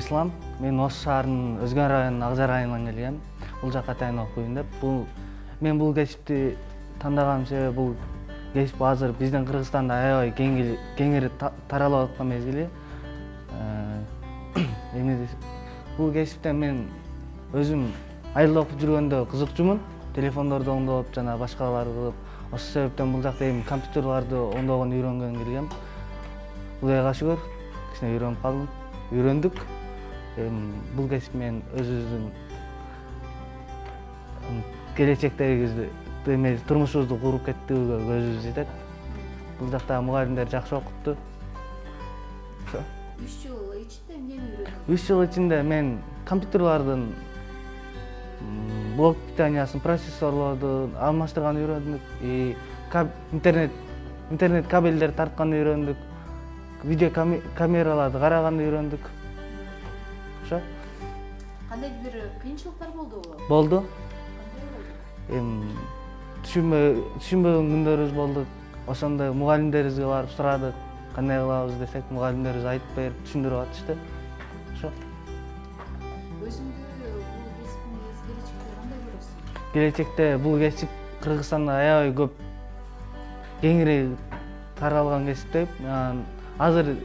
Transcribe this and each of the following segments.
Ислам. Мен Ош шаарынын Өзгөн районунун Акжар айылынан келгем. Бул жакка тайын окуйм деп. Мен бул кесипти тандаган себеби бул кесип азыр биздин Кыргызстанда аябай кеңири таралып аткан мезгили. Бул кесиптен мен өзүм айылда окуп жүргөндө кызыкчумун. Телефондорду оңдоп жана башкалар кылып, ошол себептен бул жакта компьютерларды оңдогонду үйрөнгөнгө келгем. Кудайга шүгүр, кичине үйрөнүп калдым. Үйрөндүк. Бул кесип мен өзүбүздүн келечектеги турмушубузду куруп кеттүүгө көзүбүз жетет. Бул жакта мугалимдер жакшы окутту. 3 жыл ичинде эмнени үйрөндүңүз? 3 жыл ичинде мен компьютерлардын блок питаниясын, процессорлорду алмаштырганды үйрөндүк. Интернет кабелдерди тартканды үйрөндүк. Видео камераларды караганды үйрөндүк. Ошо. Кандай бир кыйынчылыктар болдубу? Болду. Түшүнбөгөн күндөрүбүз болду. Ошондо мугалимдерибизге барып сурадык, кандай кылабыз десек, мугалимдерибиз айтып берип, түшүндүрүп атышты. Ошо. Өзүңдү бул кесиптин келечекте кандай көрөсүң? Келечекте бул кесип Кыргызстанда аябай көп кеңири таралган кесип деп. Азыр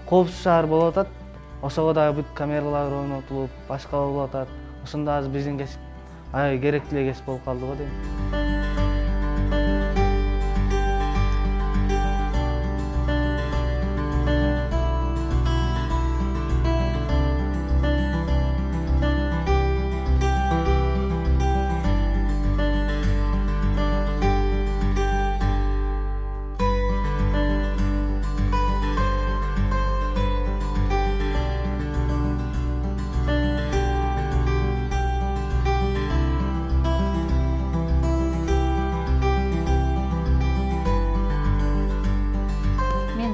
коопсуз шаар болуп атат. Ошого дагы бүт камералар орнотулуп, башка болуп атат. Ошондо азыр биздин кесип аябай керектүү кесип болуп калды го дейм.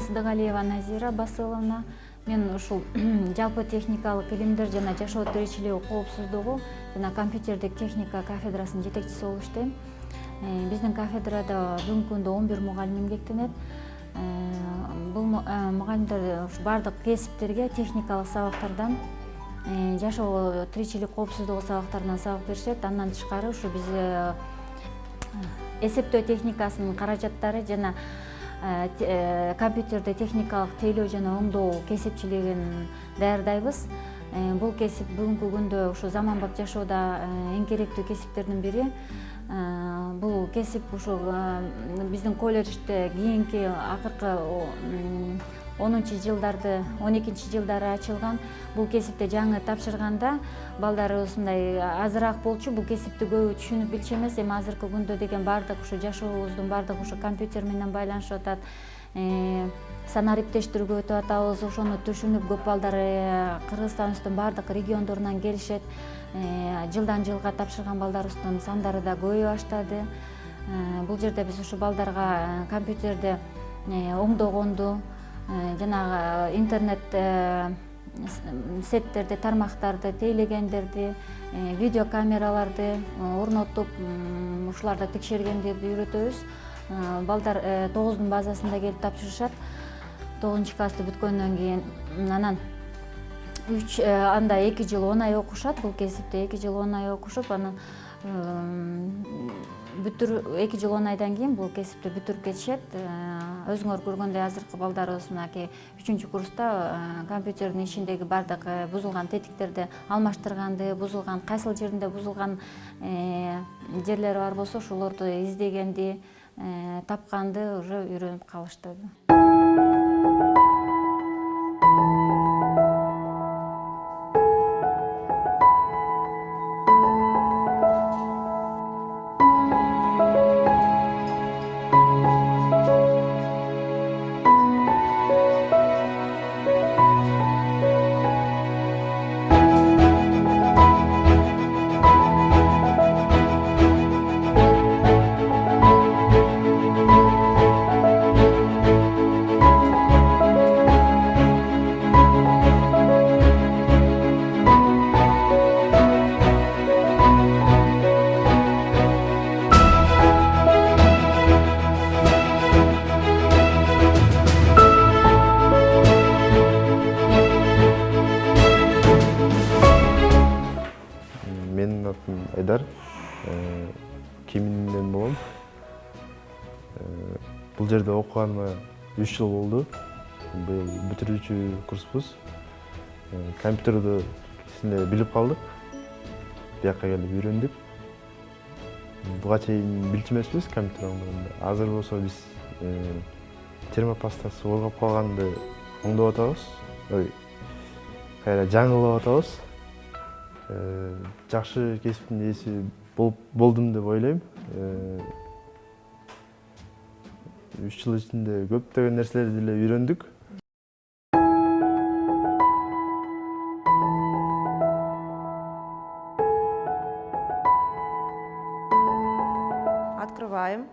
Сыдыгалиева Назира Басыловна. Мен ушул жалпы техникалык илимдер жана жашоо тиричилиги коопсуздугу жана компьютердик техника кафедрасынын жетекчиси болуп иштейм. Биздин кафедрада бүгүнкү күндө 11 мугалим эмгектенет. Бул мугалимдер бардык кесиптерге техникалык сабактардан, жашоо тиричилик коопсуздугу сабактарынан сабак беришет. Андан тышкары ушу биз эсептөө техникасынын каражаттары жана компьютерде техникалык тейлөө жана оңдоо кесипчилигин даярдайбыз. Бул кесип бүгүнкү күндө ушу заманбап жашоодо эң керектүү кесиптердин бири. Бул кесип ушу биздин колледжде кийинки акыркы 12 жылдары ачылган. Бул кесипте жаңы тапшырганда балдарыбыз мындай азыраак болчу. Бул кесипти көбү түшүнүп билчү эмес. Эми азыркы күндө деген бардык ушу жашообуздун бардык ушу компьютер менен байланышып атат. Санар иптештирүүгө өтүп атабыз. Ошону түшүнүп көп балдар Кыргызстаныбыздын бардык региондорунан келишет. Жылдан жылга тапшырган балдарыбыздын сандары да көбөйө баштады. Бул жерде биз ушу балдарга компьютерде оңдогонду, жанагы интернет сеттерди, тармактарды, тейлегендерди, видео камераларды орнотуп, ушуларды текшергендерди үйрөтөбүз. Балдар 9-дун базасында келип тапшырышат. 9-классты бүткөндөн кийин анан анда 2 жыл 10 ай окушат. Бул кесипте 2 жыл 10 ай окушуп, анан 2 жыл 10 айдан кийин бул кесипти бүтүрүп кетишет. Өзүңөр көргөндөй азыркы балдарыбыз мынакей 3-курста компьютердин ичиндеги бардык бузулган тетиктерди алмаштырганды, бузулган кайсыл жеринде бузулган жерлери бар болсо ошолорду издегенди, тапканды уже үйрөнүп калышты. Киминден болом. Бул жерде окуганыма 3 жыл болду. Быйыл бүтүрүүчү курспуз. Компьютерди кичине билип калдык. Бияка келип үйрөндүк. Буга чейин билчү эмеспиз компьютер оңдоогонду. Азыр болсо биз термопаста суу коргоп калганды оңдоп атабыз. Кайра жаңылап атабыз. Жакшы кесиптин ээси болдум деп ойлойм. 3 жыл ичинде көптөгөн нерселерди деле үйрөндүк. Открываем.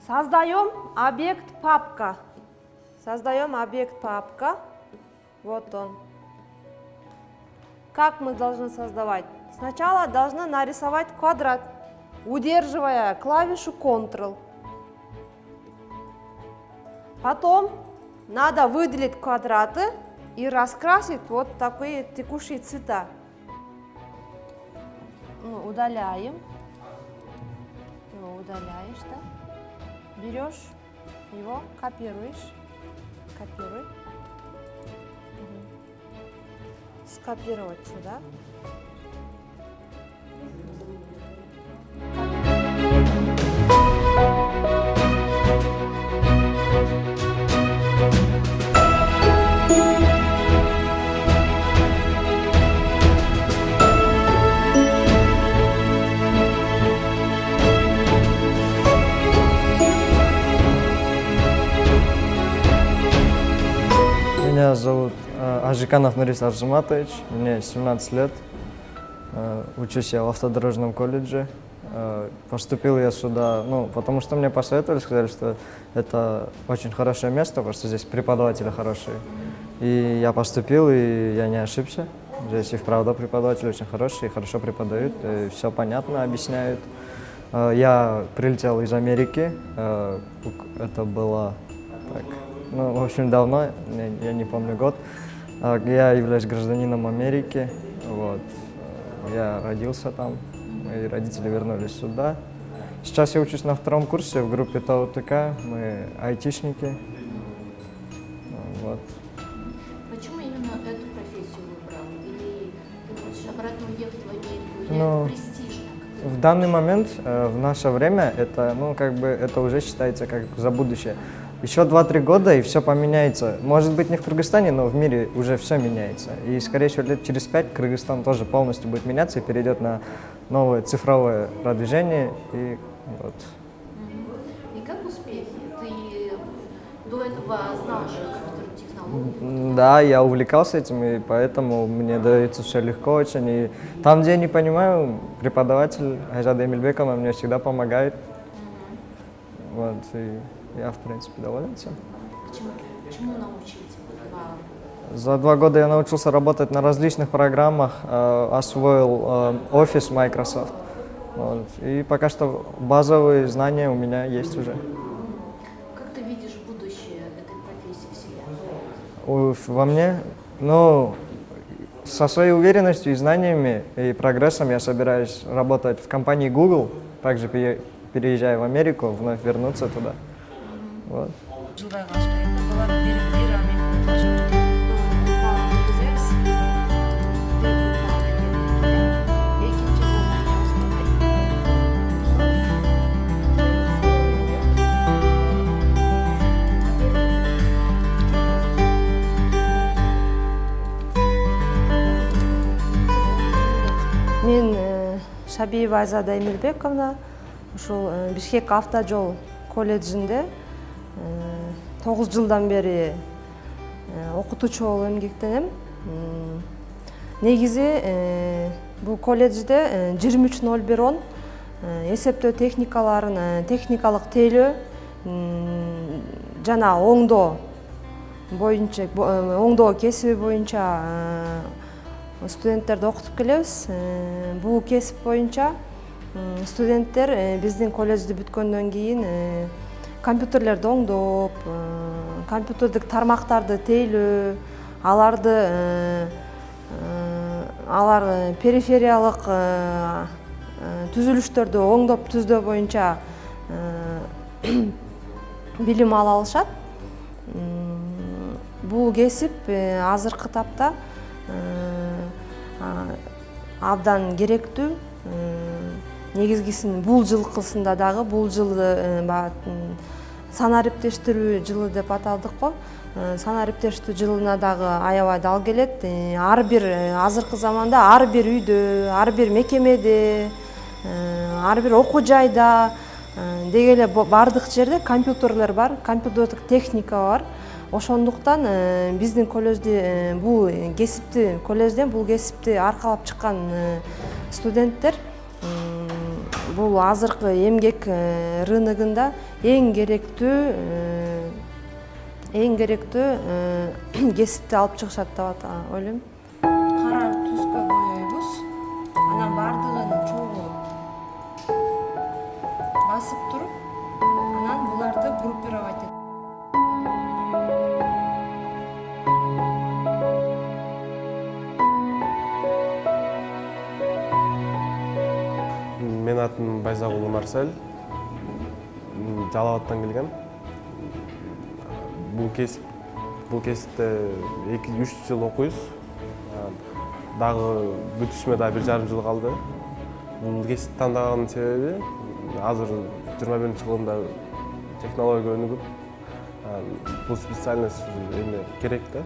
Создаем объект папка. Создаем объект папка. Вот он. Как мы должны создавать? Сначала должны нарисовать квадрат, удерживая клавишу Ctrl. Потом надо выделить квадраты и раскрасить вот такие текущие цвета. Удаляем. Его удаляешь, да? Берешь его, копируешь. Копируй. Скопировать сюда. Меня зовут Ажиканов Нурис Аржиматович, мне 17 лет, учусь я в автодорожном колледже. Поступил я сюда, потому что мне посоветовали, сказали, что это очень хорошее место, потому что здесь преподаватели хорошие. И я поступил, и я не ошибся. Здесь и вправду преподаватели очень хорошие, хорошо преподают, все понятно объясняют. Я прилетел из Америки, это было так, в общем, давно, я не помню год. Я являюсь гражданином Америки, вот. Я родился там, мои родители вернулись сюда. Сейчас я учусь на 2-м курсе в группе ТАУТК, мы айтишники. Вот. Почему именно эту профессию выбрал? Или ты хочешь обратно уехать в Америку? Или Ну, это престижно? В данный момент, в наше время, это, это уже считается как за будущее. Еще 2-3 года, и все поменяется. Может быть, не в Кыргызстане, но в мире уже все меняется. И, скорее всего, лет через 5 Кыргызстан тоже полностью будет меняться и перейдет на новое цифровое продвижение. И вот. И как успехи? Ты до этого знал же компьютерную технологию? Да, я увлекался этим, и поэтому мне дается все легко очень. И там, где я не понимаю, преподаватель Айжада Эмильбековна мне всегда помогает. Вот, и я, в принципе, доволен всем. Чему научить? За 2 года я научился работать на различных программах, освоил Office Microsoft. Вот. И пока что базовые знания у меня есть уже. Как ты видишь будущее этой профессии в себе? Во мне? Со своей уверенностью и знаниями и прогрессом я собираюсь работать в компании Google, также переезжая в Америку, вновь вернуться туда. Вот. Мен Шабиева Айзада Эмильбековна, ушул Бишкек автожол колледжинде 9 жылдан бери окутуучу болуп эмгектенем. Негизи бул колледжде 23.01 эсептөө техникаларын техникалык тейлөө жана оңдоо боюнча оңдоо кесиби боюнча студенттерди окутуп келебиз. Бул кесип боюнча студенттер биздин колледжди бүткөндөн кийин компьютерлерди оңдоп, компьютердик тармактарды тейлөө, аларды алар перифериялык түзүлүштөрдү оңдоп түздөө боюнча билим ала алышат. Бул кесип азыркы тапта абдан керектүү. Негизгисин бул жылкысында дагы, бул жылы санариптештирүү жылы деп аталдык го. Санариптештирүү жылына дагы аябай дал келет. Ар бир азыркы заманда ар бир үйдө, ар бир мекемеде, ар бир окуу жайда деги эле бардык жерде компьютерлер бар, компьютердик техника бар. Ошондуктан биздин колледжде бул кесипти аркалап чыккан студенттер бул азыркы эмгек рыногунда эң керектүү кесипти алып чыгышат деп ойлойм. Кара түскө боёйбуз. Анан бардыгын чогуу басып туруп, анан буларды группировать этип. Мен атым Байзагулы Марсель, Жалал абадтан келгем. Бул кесипте 2-3 жыл окуйбуз. Дагы бүтүшүмө да 1,5 жыл калды. Бул кесипти тандаган себеби азыр 21-жылында технология өнүгүп, бул специальность эме керек да.